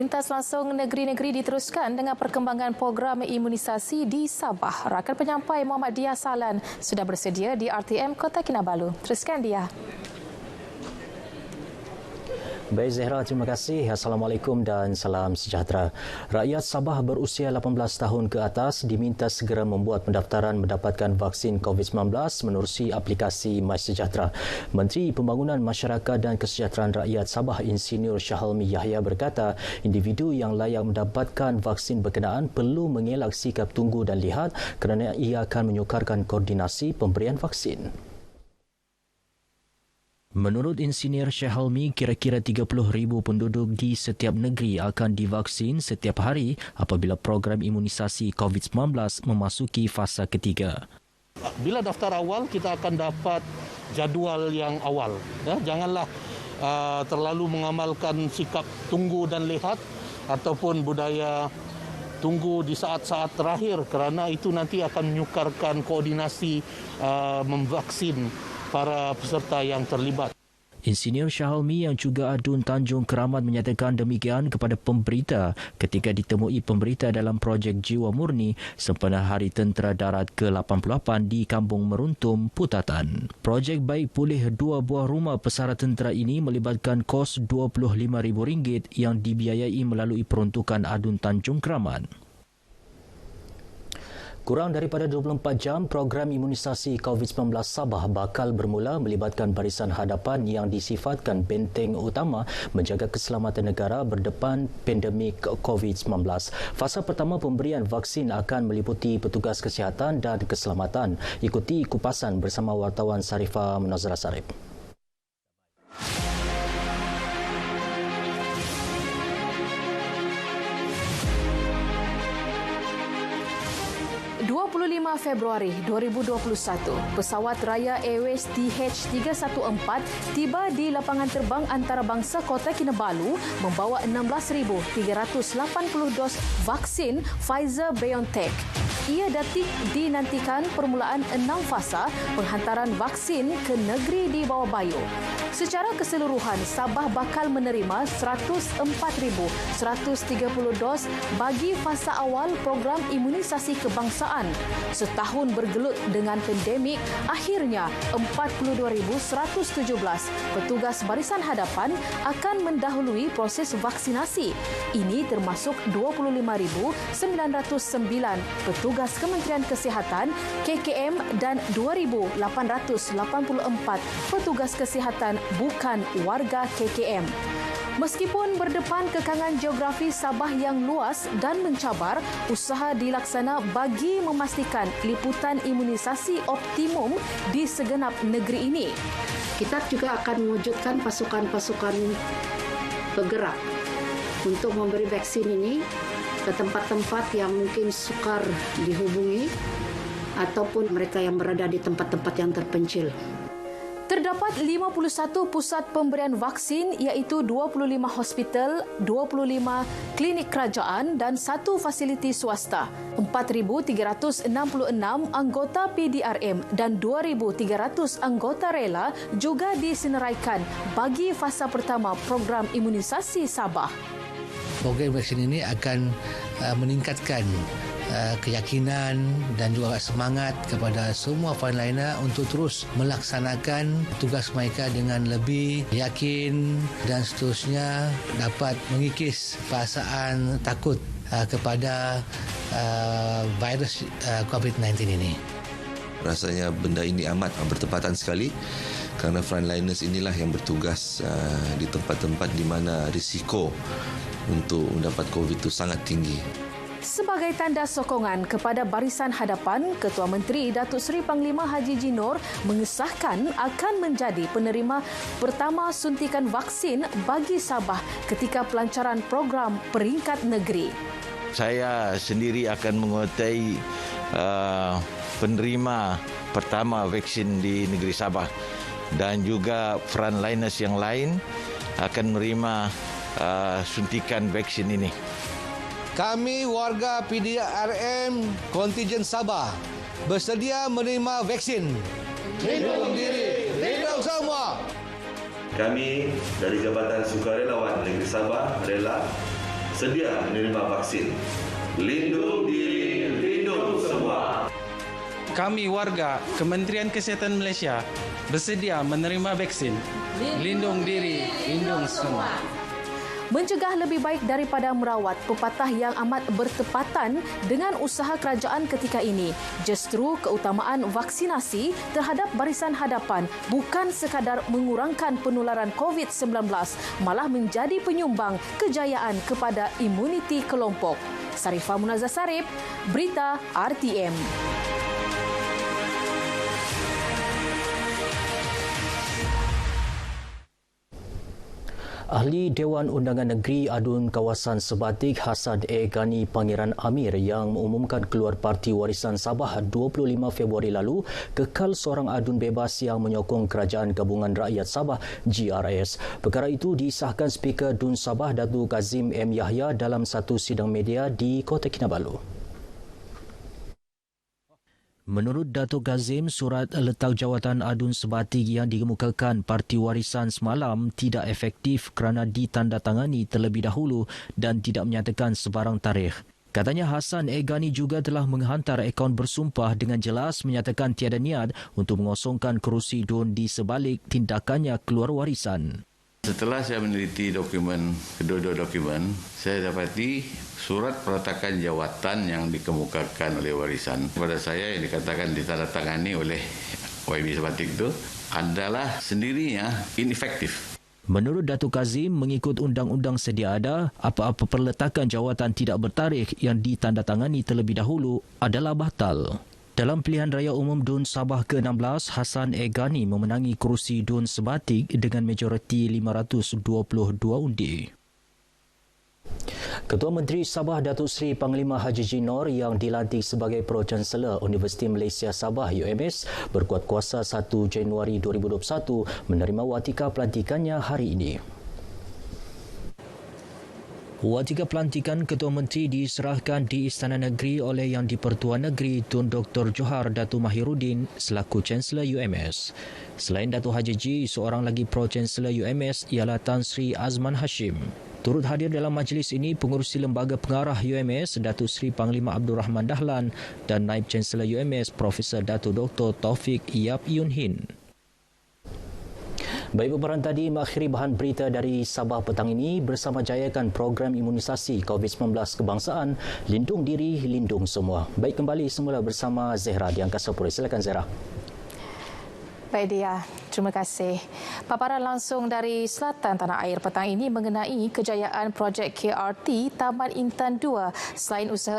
Lintas langsung negeri-negeri diteruskan dengan perkembangan program imunisasi di Sabah. Rakan penyampai Muhammad Dia Salan sudah bersedia di RTM Kota Kinabalu. Teruskan dia. Baik Zahra, terima kasih. Assalamualaikum dan salam sejahtera. Rakyat Sabah berusia 18 tahun ke atas diminta segera membuat pendaftaran mendapatkan vaksin COVID-19 menerusi aplikasi MySejahtera. Menteri Pembangunan Masyarakat dan Kesejahteraan Rakyat Sabah Insinyur Syahalmi Yahya berkata, individu yang layak mendapatkan vaksin berkenaan perlu mengelak sikap tunggu dan lihat kerana ia akan menyukarkan koordinasi pemberian vaksin. Menurut Insinyur Syahalmi, kira-kira 30,000 penduduk di setiap negeri akan divaksin setiap hari apabila program imunisasi COVID-19 memasuki fasa ketiga. Bila daftar awal, kita akan dapat jadual yang awal. Janganlah terlalu mengamalkan sikap tunggu dan lihat ataupun budaya tunggu di saat-saat terakhir kerana itu nanti akan menyukarkan koordinasi memvaksin para peserta yang terlibat. Insinyur Syahalmi yang juga Adun Tanjung Keramat menyatakan demikian kepada pemberita ketika ditemui pemberita dalam projek Jiwa Murni sempena Hari Tentera Darat ke-88 di Kampung Meruntum, Putatan. Projek Baik Pulih 2 buah rumah pesara tentera ini melibatkan kos RM25,000 yang dibiayai melalui peruntukan Adun Tanjung Keramat. Kurang daripada 24 jam, program imunisasi COVID-19 Sabah bakal bermula melibatkan barisan hadapan yang disifatkan benteng utama menjaga keselamatan negara berdepan pandemik COVID-19. Fasa pertama pemberian vaksin akan meliputi petugas kesihatan dan keselamatan. Ikuti kupasan bersama wartawan Sarifah Munazara Sarip. 25 Februari 2021, pesawat Raya Airways TH314 tiba di lapangan terbang antarabangsa Kota Kinabalu membawa 16,380 dos vaksin Pfizer-BioNTech. Ia dinantikan permulaan 6 fasa penghantaran vaksin ke negeri di bawah bayu. Secara keseluruhan, Sabah bakal menerima 104,130 dos bagi fasa awal program imunisasi kebangsaan. Setahun bergelut dengan pandemik, akhirnya 42,117 petugas barisan hadapan akan mendahului proses vaksinasi. Ini termasuk 25,909 petugas Kementerian Kesihatan, KKM dan 2,884 petugas kesihatan bukan warga KKM. Meskipun berdepan kekangan geografi Sabah yang luas dan mencabar, usaha dilaksana bagi memastikan liputan imunisasi optimum di segenap negeri ini. Kita juga akan mewujudkan pasukan-pasukan bergerak untuk memberi vaksin ini ke tempat-tempat yang mungkin sukar dihubungi ataupun mereka yang berada di tempat-tempat yang terpencil. Terdapat 51 pusat pemberian vaksin iaitu 25 hospital, 25 klinik kerajaan dan 1 fasiliti swasta. 4,366 anggota PDRM dan 2,300 anggota rela juga disenaraikan bagi fasa pertama program imunisasi Sabah. Program vaksin ini akan meningkatkan keyakinan dan juga semangat kepada semua frontliner untuk terus melaksanakan tugas mereka dengan lebih yakin dan seterusnya dapat mengikis perasaan takut kepada virus COVID-19 ini. Rasanya benda ini amat bertepatan sekali kerana frontliners inilah yang bertugas di tempat-tempat di mana risiko untuk mendapat COVID itu sangat tinggi. Sebagai tanda sokongan kepada barisan hadapan, Ketua Menteri Datuk Seri Panglima Haji Jinor mengesahkan akan menjadi penerima pertama suntikan vaksin bagi Sabah ketika pelancaran program peringkat negeri. Saya sendiri akan menguatai penerima pertama vaksin di negeri Sabah dan juga frontliners yang lain akan menerima suntikan vaksin ini. Kami warga PDRM Kontijen Sabah bersedia menerima vaksin. Lindung diri, lindung semua. Kami dari Jabatan Sukarelawan Negeri Sabah rela sedia menerima vaksin. Lindung diri, lindung semua. Kami warga Kementerian Kesihatan Malaysia bersedia menerima vaksin. Lindung diri, lindung semua. Mencegah lebih baik daripada merawat, pepatah yang amat bertepatan dengan usaha kerajaan ketika ini. Justru keutamaan vaksinasi terhadap barisan hadapan bukan sekadar mengurangkan penularan COVID-19, malah menjadi penyumbang kejayaan kepada imuniti kelompok. Sarifah Munazah Sarip, Berita RTM. Ahli Dewan Undangan Negeri Adun Kawasan Sebatik Hasan A. Ghani Pangeran Amir yang mengumumkan keluar Parti Warisan Sabah 25 Februari lalu kekal seorang adun bebas yang menyokong Kerajaan Gabungan Rakyat Sabah GRS. Perkara itu disahkan Speaker DUN Sabah Datuk Kazim M. Yahya dalam satu sidang media di Kota Kinabalu. Menurut Datuk Kazim, surat letak jawatan adun sebatik yang dikemukakan Parti Warisan semalam tidak efektif kerana ditandatangani terlebih dahulu dan tidak menyatakan sebarang tarikh. Katanya Hasan A. Ghani juga telah menghantar akaun bersumpah dengan jelas menyatakan tiada niat untuk mengosongkan kerusi DUN di sebalik tindakannya keluar warisan. Setelah saya meneliti kedua-dua dokumen, saya dapati surat perletakan jawatan yang dikemukakan oleh warisan kepada saya yang dikatakan ditandatangani oleh YB Sebatik itu adalah sendirinya inefektif. Menurut Datuk Kazim, mengikut undang-undang sedia ada, apa-apa perletakan jawatan tidak bertarikh yang ditandatangani terlebih dahulu adalah batal. Dalam pilihan raya umum DUN Sabah ke-16, Hasan A. Ghani memenangi kerusi DUN Sebatik dengan majoriti 522 undi. Ketua Menteri Sabah Datuk Seri Panglima Haji Jinor yang dilantik sebagai Pro-Chancellor Universiti Malaysia Sabah UMS berkuat kuasa 1 Januari 2021 menerima watika pelantikannya hari ini. Watika pelantikan Ketua Menteri diserahkan di Istana Negeri oleh Yang di-Pertuan Negeri Tun Dr. Johar Datuk Mahiruddin selaku Chancellor UMS. Selain Datuk Haji Ji, seorang lagi Pro-Chancellor UMS ialah Tan Sri Azman Hashim. Turut hadir dalam majlis ini pengurusi Lembaga Pengarah UMS Datuk Seri Panglima Abdul Rahman Dahlan dan Naib Chancellor UMS Profesor Datuk Dr. Taufik Yap Yun Hin. Baik, paparan tadi mengakhiri bahan berita dari Sabah petang ini bersama jayakan program imunisasi COVID-19 kebangsaan Lindung Diri, Lindung Semua. Baik, kembali semula bersama Zehra di Angkasa Pura. Silakan Zehra. Baik dia, terima kasih. Paparan langsung dari selatan tanah air petang ini mengenai kejayaan projek KRT Taman Intan 2 selain usaha